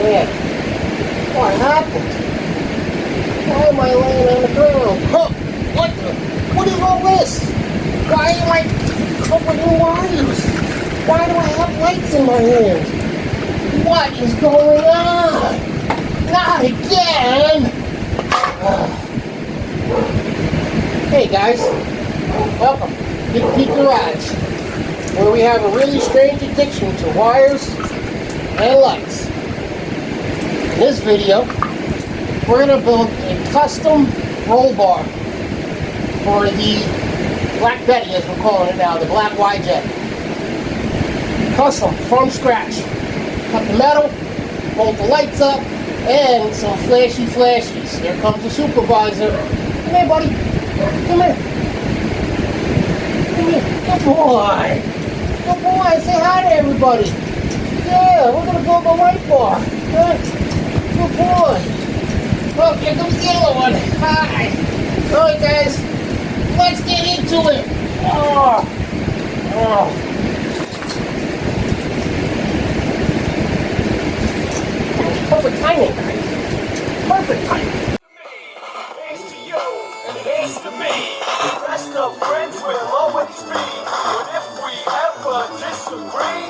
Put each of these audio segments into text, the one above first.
man. What happened? Why am I laying on the ground? Huh? What is all this? Why am I covered in wires? Why do I have lights in my hand? What is going on? Not again! Hey guys, welcome to Peak Garage, where we have a really strange addiction to wires and lights. In this video, we're going to build a custom roll bar for the BlackBetty, as we're calling it now, the Black YJ. Custom, from scratch. Cut the metal, bolt the lights up, and some flashy flashies. Here comes the supervisor. Come here, buddy. Come here. Come here. Good boy. Good boy. Say hi to everybody. Yeah, we're going to build a light bar. Good boy. Oh, here comes the yellow one. Hi. All right, guys. Let's get into it. Perfect timing, guys. Perfect timing. Here's to you, and here's to me. Best of friends will always be. But if we ever disagree,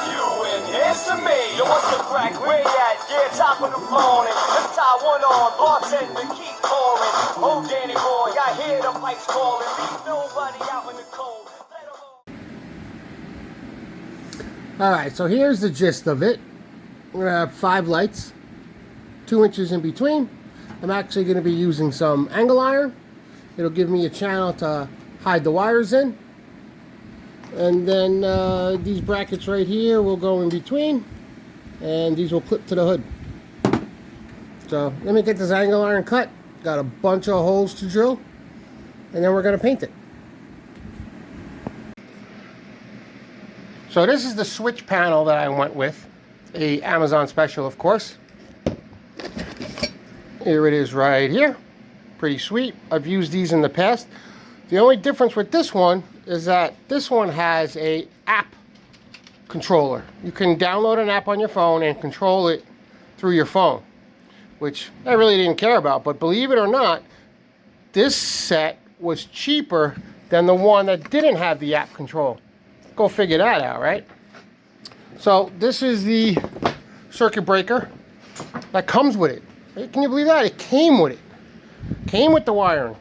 you and here's to me. Yo, what's the crack? Where you at? Yeah, top of the morning. Let's tie one on. Bartender, keep pouring. Oh, Danny boy, I hear the pipes calling. Leave nobody out in the cold. Alright, so here's the gist of it. We're going to have 5 lights, 2 inches in between. I'm actually going to be using some angle iron. It'll give me a channel to hide the wires in. And then these brackets right here will go in between. And these will clip to the hood. So let me get this angle iron cut. Got a bunch of holes to drill. And then we're going to paint it. So this is the switch panel that I went with. A Amazon special, of course. Here it is right here. Pretty sweet. I've used these in the past. The only difference with this one is that this one has a app controller. You can download an app on your phone and control it through your phone, which I really didn't care about. But believe it or not, this set was cheaper than the one that didn't have the app control. Go figure that out, right? So this is the circuit breaker that comes with it. Can you believe that? It came with it. Came with the wiring.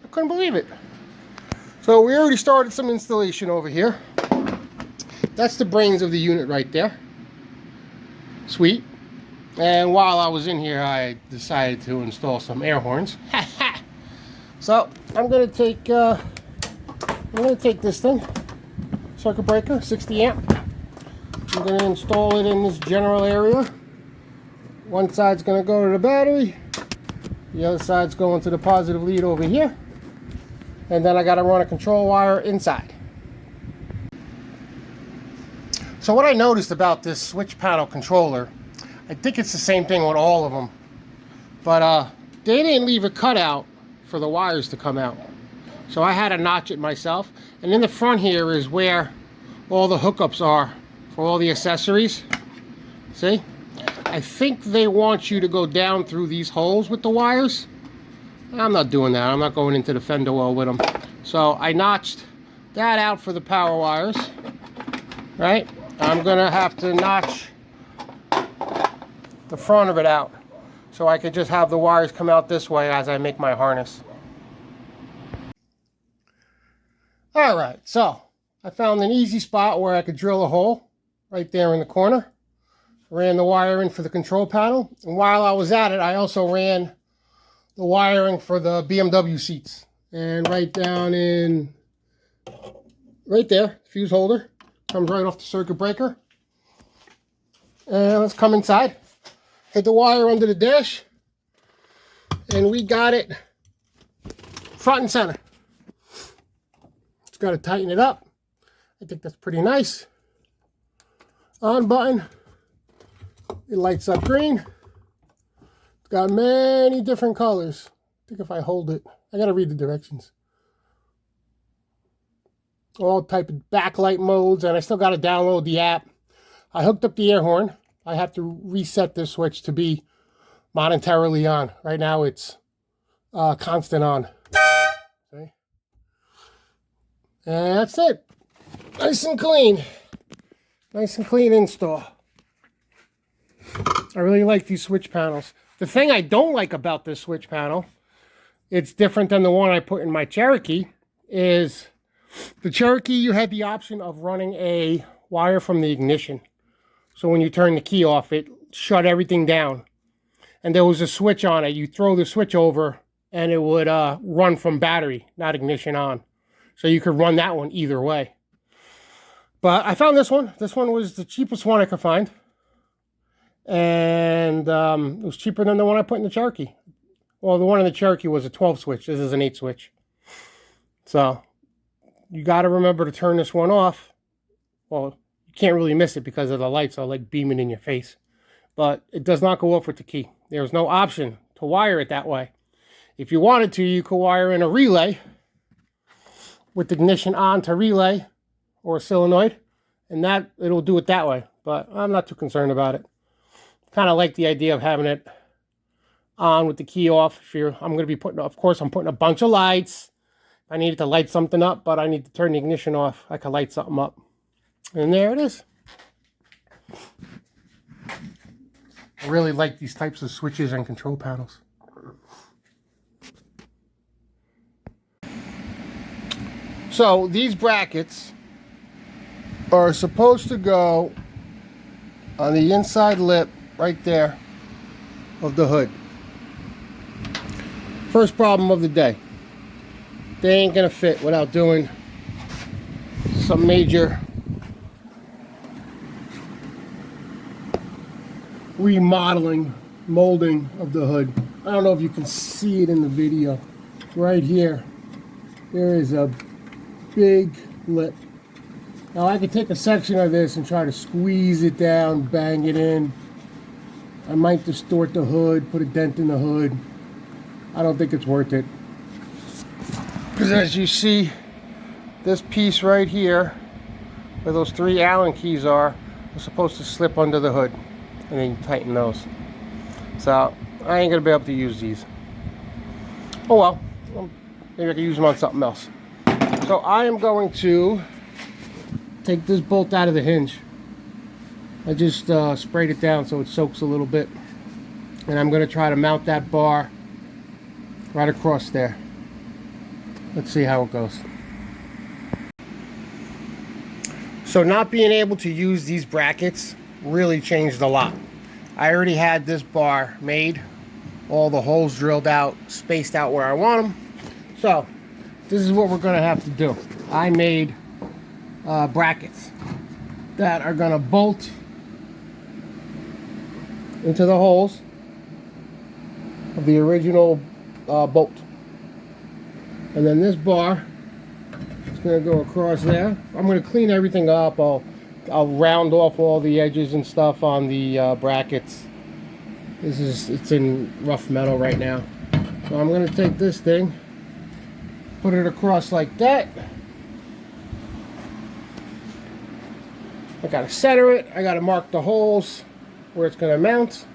I couldn't believe it. So we already started some installation over here. That's the brains of the unit right there. Sweet. And while I was in here, I decided to install some air horns. So I'm gonna take this thing, circuit breaker, 60 amp. I'm going to install it in this general area. One side's going to go to the battery. The other side's going to the positive lead over here. And then I got to run a control wire inside. So what I noticed about this switch panel controller, I think it's the same thing with all of them, but they didn't leave a cutout for the wires to come out. So I had to notch it myself. And in the front here is where all the hookups are for all the accessories. See? I think they want you to go down through these holes with the wires. I'm not doing that. I'm not going into the fender well with them. So I notched that out for the power wires. Right? I'm going to have to notch the front of it out so I could just have the wires come out this way as I make my harness. Alright, so I found an easy spot where I could drill a hole right there in the corner. Ran the wire in for the control panel. And while I was at it, I also ran the wiring for the BMW seats. And right down in, right there, fuse holder. Comes right off the circuit breaker. And let's come inside. Hit the wire under the dash. And we got it front and center. Just got to tighten it up. I think that's pretty nice. On button, it lights up green. It's got many different colors. I think if I hold it, I gotta read the directions. All type of backlight modes, and I still gotta download the app. I hooked up the air horn. I have to reset this switch to be monetarily on. Right now it's constant on. Okay. And that's it. Nice and clean. Nice and clean install. I really like these switch panels. The thing I don't like about this switch panel, it's different than the one I put in my Cherokee, is the Cherokee, you had the option of running a wire from the ignition. So when you turn the key off, it shut everything down. And there was a switch on it. You throw the switch over and it would run from battery, not ignition on. So you could run that one either way. But I found this one. This one was the cheapest one I could find. And it was cheaper than the one I put in the Cherokee. Well, the one in the Cherokee was a 12 switch. This is an 8 switch. So you got to remember to turn this one off. Well, you can't really miss it because of the lights are like beaming in your face. But it does not go off with the key. There's no option to wire it that way. If you wanted to, you could wire in a relay with the ignition on to relay or a solenoid, and that it'll do it that way. But I'm not too concerned about it. Kind of like the idea of having it on with the key off. I'm going to be putting, of course, I'm putting a bunch of lights. I needed to light something up, but I need to turn the ignition off. I can light something up. And there it is. I really like these types of switches and control panels. So these brackets are supposed to go on the inside lip right there of the hood. First problem of the day. They ain't gonna fit without doing some major remodeling, molding of the hood. I don't know if you can see it in the video. Right here, there is a big lip. Now I could take a section of this and try to squeeze it down, bang it in. I might distort the hood, put a dent in the hood. I don't think it's worth it. Because as you see, this piece right here, where those 3 Allen keys are supposed to slip under the hood. And then you tighten those. So I ain't gonna be able to use these. Oh well, maybe I can use them on something else. So I am going to take this bolt out of the hinge. I just sprayed it down so it soaks a little bit. And I'm going to try to mount that bar right across there. Let's see how it goes. So not being able to use these brackets really changed a lot. I already had this bar made, all the holes drilled out, spaced out where I want them. So this is what we're going to have to do. I made brackets that are going to bolt into the holes of the original bolt. And then this bar is going to go across there. I'm going to clean everything up. I'll round off all the edges and stuff on the brackets. It's in rough metal right now. So I'm going to take this thing, put it across like that. I got to center it. I got to mark the holes where it's going to mount.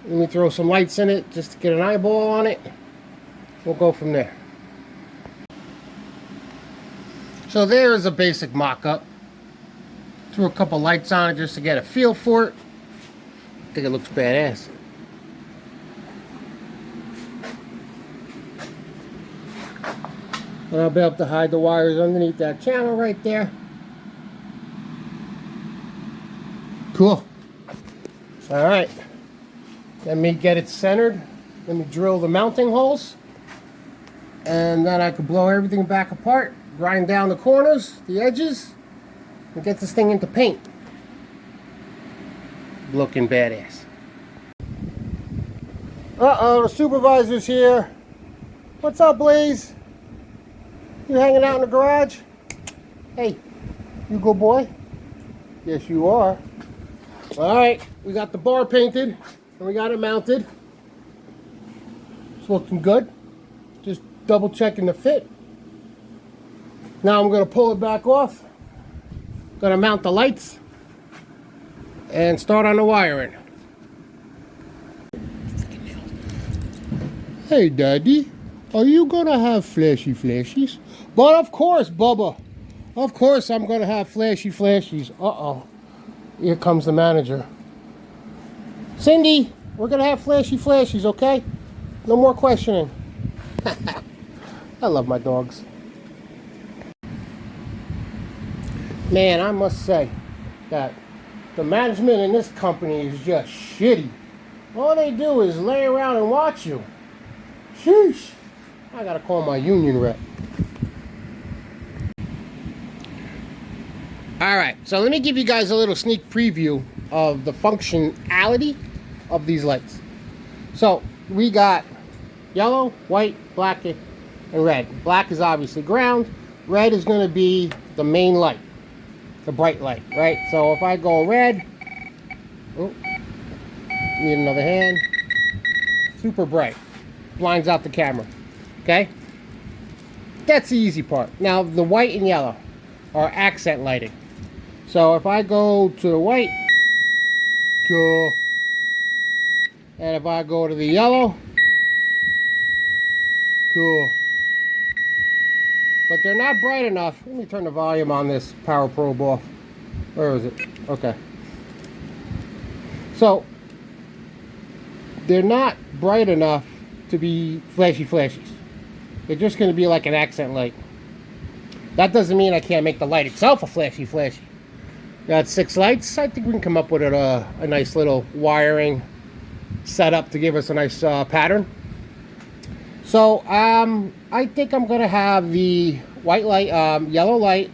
Let me throw some lights in it just to get an eyeball on it. We'll go from there. So there is a basic mock-up. Threw a couple lights on it just to get a feel for it. I think it looks badass. And I'll be able to hide the wires underneath that channel right there. Cool. Alright. Let me get it centered. Let me drill the mounting holes. And then I can blow everything back apart. Grind down the corners, the edges. And get this thing into paint. Looking badass. Uh-oh, the supervisor's here. What's up, Blaze? You hanging out in the garage? Hey, you good boy? Yes, you are. Alright, we got the bar painted and we got it mounted. It's looking good. Just double checking the fit. Now I'm going to pull it back off. Going to mount the lights. and start on the wiring. Hey Daddy, are you gonna have flashy flashies? But of course, Bubba. Of course I'm gonna have flashy flashies. Uh-oh. Here comes the manager. Cindy, we're gonna have flashy flashies, okay? No more questioning. I love my dogs. Man, I must say that the management in this company is just shitty. All they do is lay around and watch you. Sheesh. I gotta call my union rep. Alright, so let me give you guys a little sneak preview of the functionality of these lights. So, we got yellow, white, black, and red. Black is obviously ground. Red is going to be the main light. The bright light, right? So if I go red, oh, need another hand. Super bright. Blinds out the camera. Okay? That's the easy part. Now, the white and yellow are accent lighting. So if I go to the white, cool. And if I go to the yellow, cool. But they're not bright enough. Let me turn the volume on this power probe off. Where is it? Okay. So, they're not bright enough to be flashy flashies. They're just going to be like an accent light. That doesn't mean I can't make the light itself a flashy flashy. Got 6 lights. I think we can come up with a nice little wiring setup to give us a nice pattern. So, I think I'm going to have the white light, yellow light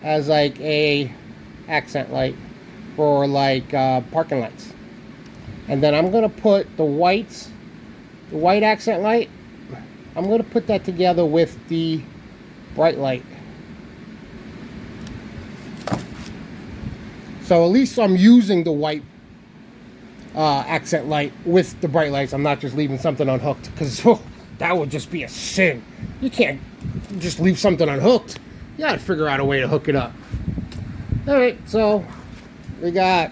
as like a accent light for like parking lights. And then I'm going to put the white accent light, I'm going to put that together with the bright light. So at least I'm using the white accent light with the bright lights. I'm not just leaving something unhooked, because that would just be a sin. You can't just leave something unhooked. You gotta figure out a way to hook it up. Alright, so we got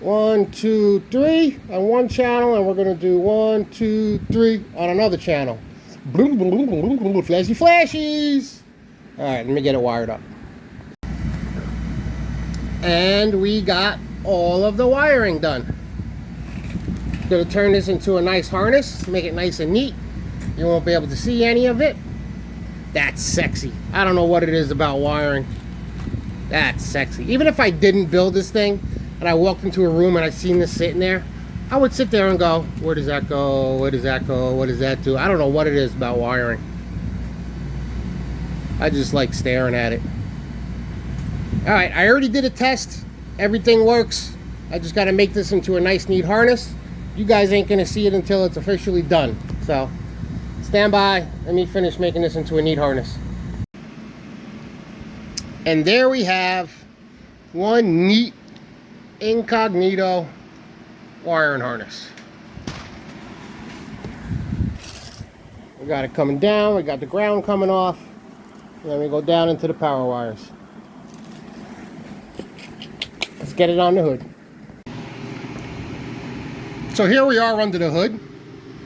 1, 2, 3 on one channel, and we're gonna do 1, 2, 3 on another channel. Flashy flashies! Alright, let me get it wired up. And we got all of the wiring done. Gonna turn this into a nice harness, make it nice and neat. You won't be able to see any of it. That's sexy. I don't know what it is about wiring. That's sexy. Even if I didn't build this thing and I walked into a room and I seen this sitting there, I would sit there and go, where does that go? Where does that go? What does that do? I don't know what it is about wiring. I just like staring at it. Alright, I already did a test. Everything works. I just got to make this into a nice, neat harness. You guys ain't going to see it until it's officially done. So, stand by. Let me finish making this into a neat harness. And there we have one neat, incognito wiring harness. We got it coming down. We got the ground coming off. And then we go down into the power wires. Let's get it on the hood. So here we are under the hood.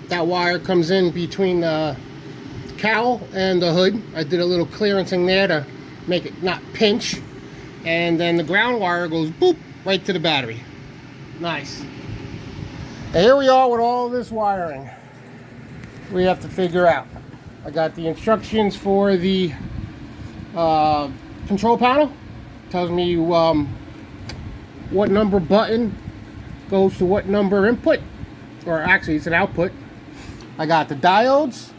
That wire comes in between the cowl and the hood. I did a little clearancing there to make it not pinch. And then the ground wire goes boop right to the battery. Nice. And here we are with all this wiring we have to figure out. I got the instructions for the control panel. Tells me what number button goes to what number input, or actually it's an output. I got the diodes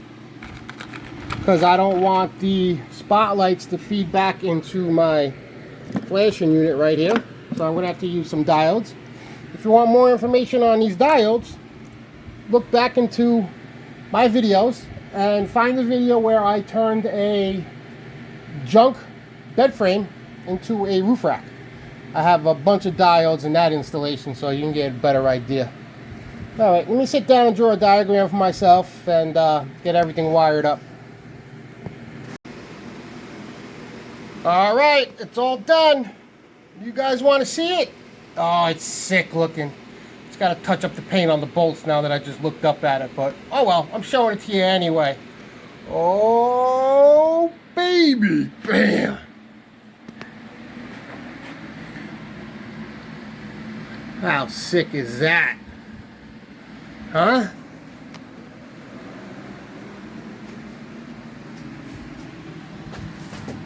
because I don't want the spotlights to feed back into my flashing unit right here, so I'm gonna have to use some diodes. If you want more information on these diodes, look back into my videos and find the video where I turned a junk bed frame into a roof rack. I have a bunch of diodes in that installation, so you can get a better idea. Alright, let me sit down and draw a diagram for myself and get everything wired up. Alright, it's all done. You guys want to see it? Oh, it's sick looking. It's got to touch up the paint on the bolts now that I just looked up at it. But, oh well, I'm showing it to you anyway. Oh, baby. Bam. How sick is that? Huh?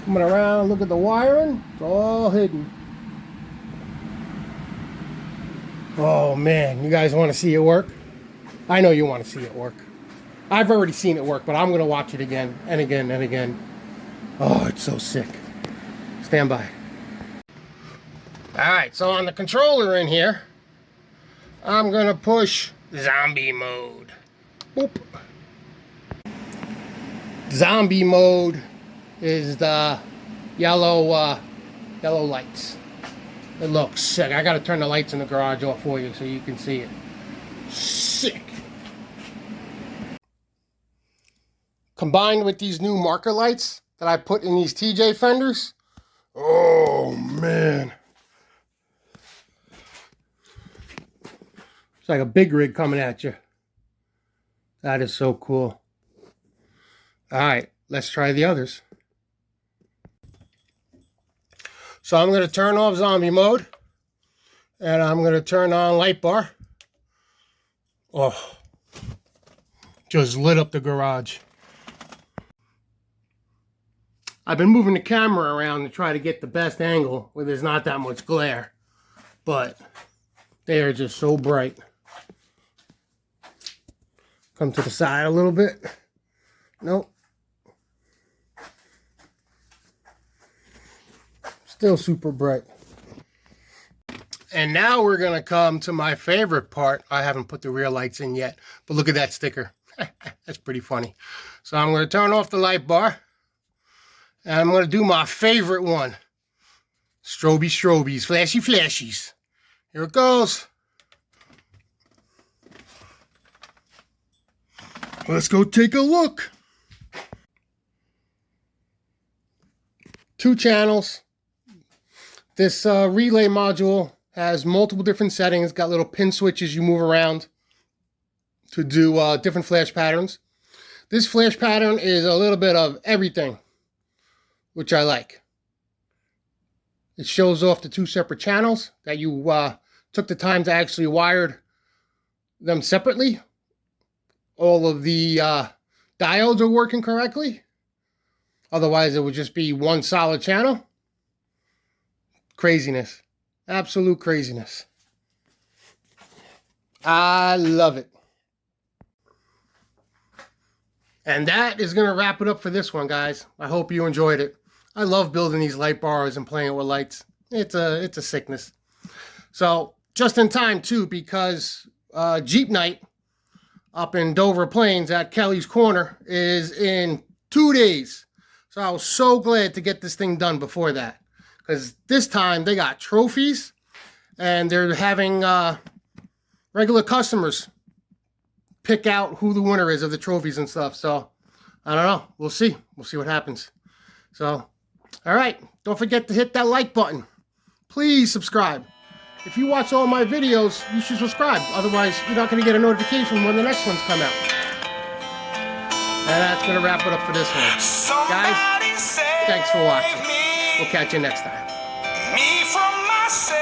Coming around, look at the wiring. It's all hidden. Oh man, you guys want to see it work? I know you want to see it work. I've already seen it work, but I'm going to watch it again and again and again. Oh, it's so sick. Stand by. Alright, so on the controller in here, I'm going to push zombie mode. Boop. Zombie mode is the yellow lights. It looks sick. I got to turn the lights in the garage off for you so you can see it. Sick. Combined with these new marker lights that I put in these TJ fenders. Oh man. It's like a big rig coming at you. That is so cool. Alright, let's try the others. So I'm going to turn off zombie mode. And I'm going to turn on light bar. Oh. Just lit up the garage. I've been moving the camera around to try to get the best angle where there's not that much glare. But they are just so bright. Come to the side a little bit. Nope. Still super bright. And now we're going to come to my favorite part. I haven't put the rear lights in yet, but look at that sticker. That's pretty funny. So I'm going to turn off the light bar. And I'm going to do my favorite one. Strobies, flashy flashies. Here it goes. Let's go take a look. 2 channels. This relay module has multiple different settings. Got little pin switches you move around to do different flash patterns. This flash pattern is a little bit of everything, which I like. It shows off the 2 separate channels that you took the time to actually wire them separately. All of the diodes are working correctly. Otherwise, it would just be one solid channel. Craziness. Absolute craziness. I love it. And that is going to wrap it up for this one, guys. I hope you enjoyed it. I love building these light bars and playing with lights. It's a sickness. So, just in time, too, because Jeep Night up in Dover Plains at Kelly's Corner is in 2 days. So I was so glad to get this thing done before that. Because this time they got trophies and they're having regular customers pick out who the winner is of the trophies and stuff. So I don't know. We'll see. We'll see what happens. So, all right. Don't forget to hit that like button. Please subscribe. If you watch all my videos, you should subscribe. Otherwise, you're not going to get a notification when the next ones come out. And that's going to wrap it up for this one. Guys, thanks for watching. We'll catch you next time. Me from myself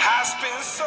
has been so